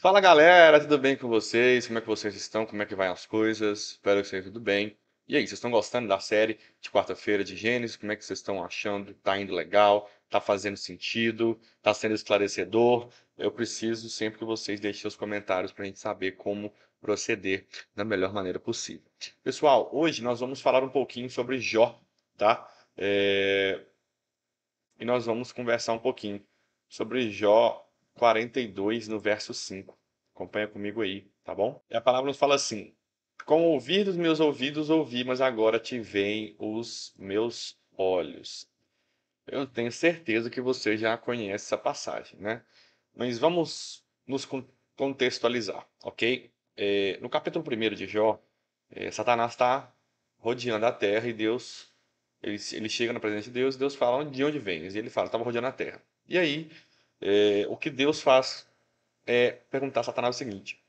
Fala galera, tudo bem com vocês? Como é que vocês estão? Como é que vai as coisas? Espero que esteja tudo bem. E aí, vocês estão gostando da série de quarta-feira de Gênesis? Como é que vocês estão achando? Tá indo legal? Tá fazendo sentido? Tá sendo esclarecedor? Eu preciso sempre que vocês deixem seus comentários para a gente saber como proceder da melhor maneira possível. Pessoal, hoje nós vamos falar um pouquinho sobre Jó, tá? E nós vamos conversar um pouquinho sobre Jó 42, no verso 5. Acompanha comigo aí, tá bom? E a palavra nos fala assim: Com o ouvir dos meus ouvidos ouvi, mas agora te veem os meus olhos. Eu tenho certeza que você já conhece essa passagem, né? Mas vamos nos contextualizar, ok? No capítulo 1 de Jó, Satanás está rodeando a terra e Deus, ele chega na presença de Deus e Deus fala de onde vens? E ele fala, estava rodeando a terra. E aí, o que Deus faz é perguntar a Satanás o seguinte: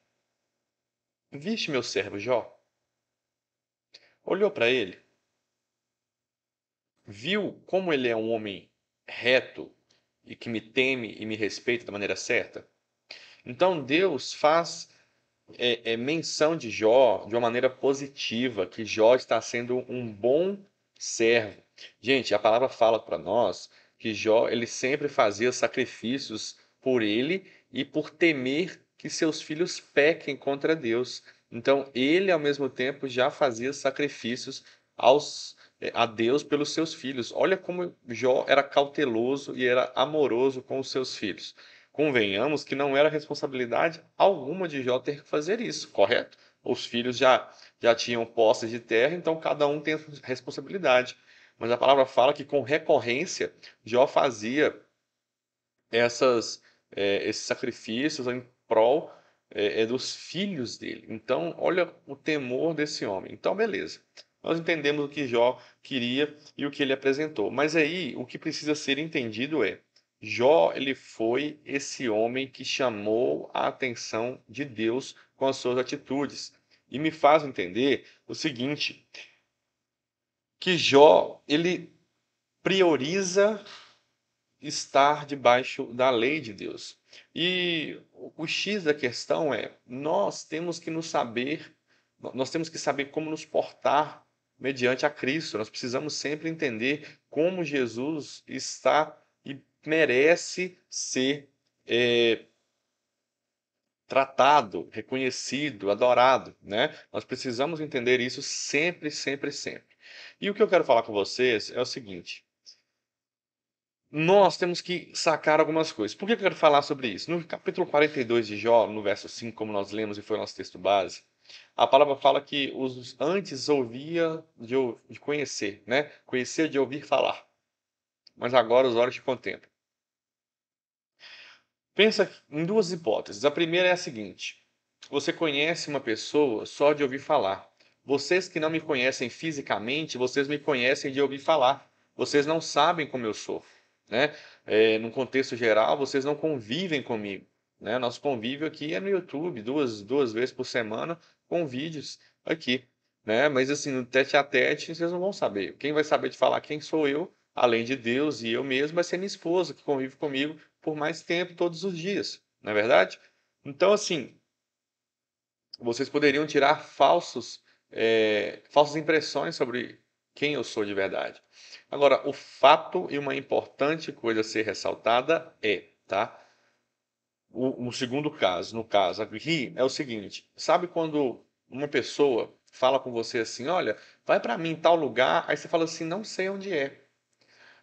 Viste meu servo Jó? Olhou para ele, viu como ele é um homem reto e que me teme e me respeita da maneira certa? Então Deus faz menção de Jó de uma maneira positiva, que Jó está sendo um bom servo. Gente, a palavra fala para nós que Jó ele sempre fazia sacrifícios por ele e por temer que seus filhos pequem contra Deus. Então ele ao mesmo tempo já fazia sacrifícios a Deus pelos seus filhos. Olha como Jó era cauteloso e era amoroso com os seus filhos. Convenhamos que não era responsabilidade alguma de Jó ter que fazer isso, correto? Os filhos já tinham posses de terra, então cada um tem responsabilidade. Mas a palavra fala que com recorrência Jó fazia esses sacrifícios em prol dos filhos dele. Então, olha o temor desse homem. Então, beleza. Nós entendemos o que Jó queria e o que ele apresentou. Mas aí, o que precisa ser entendido é: Jó, ele foi esse homem que chamou a atenção de Deus com as suas atitudes. E me faz entender o seguinte, que Jó, ele prioriza estar debaixo da lei de Deus. E o X da questão é, nós temos que nos saber, nós temos que saber como nos portar mediante a Cristo. Nós precisamos sempre entender como Jesus está e merece ser tratado, reconhecido, adorado, né? Nós precisamos entender isso sempre, sempre, sempre. E o que eu quero falar com vocês é o seguinte: nós temos que sacar algumas coisas. Por que eu quero falar sobre isso? No capítulo 42 de Jó, no verso 5, como nós lemos e foi o nosso texto base, a palavra fala que os antes ouvia de conhecer, né? Conhecer de ouvir falar, mas agora os olhos te contemplam. Pensa em duas hipóteses. A primeira é a seguinte: você conhece uma pessoa só de ouvir falar. Vocês que não me conhecem fisicamente, vocês me conhecem de ouvir falar. Vocês não sabem como eu sou, né? Num contexto geral, vocês não convivem comigo, né? Nosso convívio aqui é no YouTube, duas vezes por semana, com vídeos aqui, né? Mas assim, no tete a tete, vocês não vão saber. Quem vai saber de falar quem sou eu, além de Deus e eu mesmo, vai ser minha esposa, que convive comigo por mais tempo todos os dias, não é verdade? Então, assim, vocês poderiam tirar falsas impressões sobre quem eu sou de verdade. Agora, o fato e uma importante coisa a ser ressaltada tá? O segundo caso, no caso aqui, é o seguinte: sabe quando uma pessoa fala com você assim, olha, vai para mim em tal lugar, aí você fala assim, não sei onde é.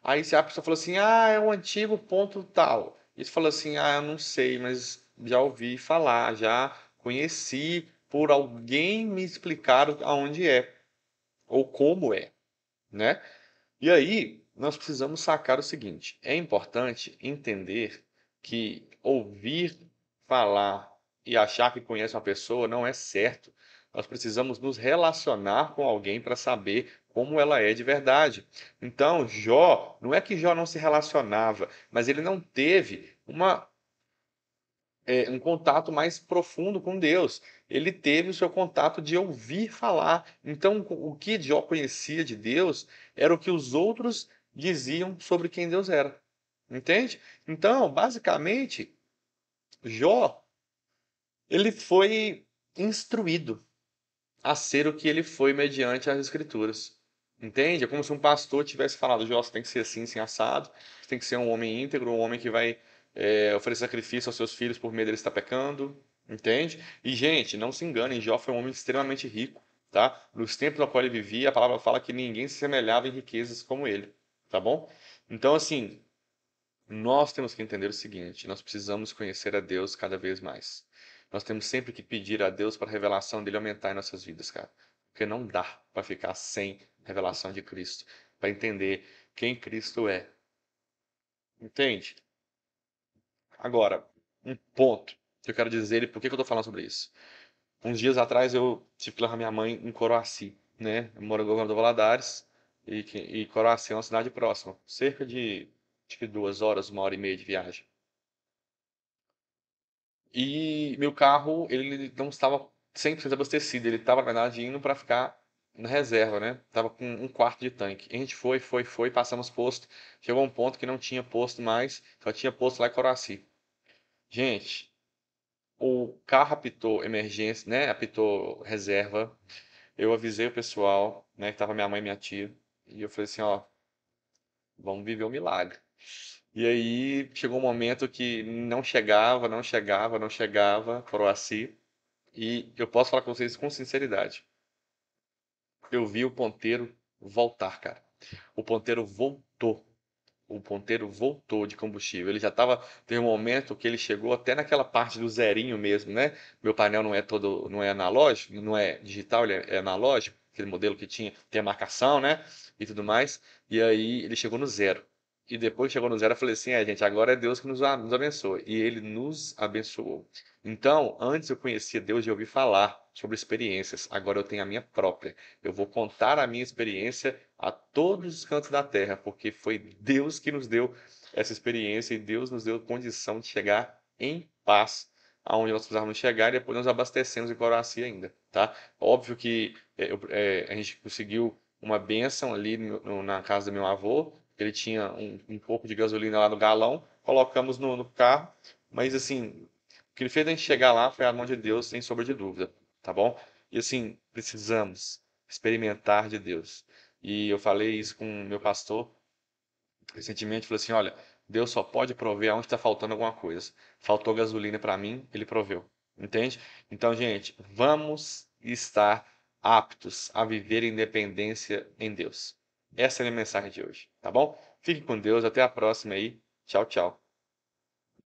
Aí se a pessoa falou assim, ah, é o antigo ponto tal. E você fala assim, ah, eu não sei, mas já ouvi falar, já conheci por alguém me explicar aonde é ou como é, né? E aí nós precisamos sacar o seguinte: é importante entender que ouvir falar e achar que conhece uma pessoa não é certo. Nós precisamos nos relacionar com alguém para saber como ela é de verdade. Então, Jó, não é que Jó não se relacionava, mas ele não teve um contato mais profundo com Deus. Ele teve o seu contato de ouvir falar. Então, o que Jó conhecia de Deus era o que os outros diziam sobre quem Deus era. Entende? Então, basicamente, Jó Ele foi instruído a ser o que ele foi mediante as Escrituras. Entende? É como se um pastor tivesse falado: Jó, você tem que ser assim, assim, assado, você tem que ser um homem íntegro, um homem que vai oferecer sacrifício aos seus filhos por medo de ele estar pecando. Entende? E, gente, não se enganem, Jó foi um homem extremamente rico, tá? Nos tempos no qual ele vivia, a palavra fala que ninguém se semelhava em riquezas como ele, tá bom? Então, assim, nós temos que entender o seguinte: nós precisamos conhecer a Deus cada vez mais. Nós temos sempre que pedir a Deus para a revelação dele aumentar em nossas vidas, cara. Porque não dá para ficar sem revelação de Cristo, para entender quem Cristo é. Entende? Agora, um ponto que eu quero dizer e por que que eu estou falando sobre isso. Uns dias atrás eu tive que levar minha mãe em Coroaci, né? Eu moro em Governador Valadares e Coroaci é uma cidade próxima, cerca de acho que 2 horas, 1 hora e meia de viagem. E meu carro, ele não estava 100% abastecido. Ele estava, na verdade, indo para ficar na reserva, né? Tava com um quarto de tanque. A gente foi, passamos posto. Chegou um ponto que não tinha posto mais, só tinha posto lá em Coraci. Gente, o carro apitou emergência, né? Apitou reserva. Eu avisei o pessoal, né? Que tava minha mãe e minha tia. E eu falei assim, ó, vamos viver o milagre. E aí chegou um momento que não chegava, não chegava, não chegava, Coraci. E eu posso falar com vocês com sinceridade. Eu vi o ponteiro voltar, cara. O ponteiro voltou. O ponteiro voltou de combustível. Ele já estava. Teve um momento que ele chegou até naquela parte do zerinho mesmo, né? Meu painel não é todo, não é analógico, não é digital, ele é analógico. Aquele modelo que tinha, tem a marcação, né? E tudo mais. E aí ele chegou no zero. E depois que chegou no zero, eu falei assim: gente, agora é Deus que nos abençoa. E ele nos abençoou. Então, antes eu conhecia Deus e ouvi falar sobre experiências. Agora eu tenho a minha própria. Eu vou contar a minha experiência a todos os cantos da terra, porque foi Deus que nos deu essa experiência e Deus nos deu condição de chegar em paz aonde nós precisávamos chegar e depois nós abastecemos em Coraci ainda, tá? Óbvio que a gente conseguiu uma bênção ali na casa do meu avô, ele tinha um pouco de gasolina lá no galão, colocamos no carro, mas assim, o que ele fez a gente chegar lá foi a mão de Deus, sem sombra de dúvida, tá bom? E assim, precisamos experimentar de Deus. E eu falei isso com o meu pastor recentemente, falei assim, olha, Deus só pode prover aonde está faltando alguma coisa. Faltou gasolina para mim, ele proveu. Entende? Então, gente, vamos estar aptos a viver independência em Deus. Essa é a minha mensagem de hoje, tá bom? Fique com Deus, até a próxima aí. Tchau, tchau.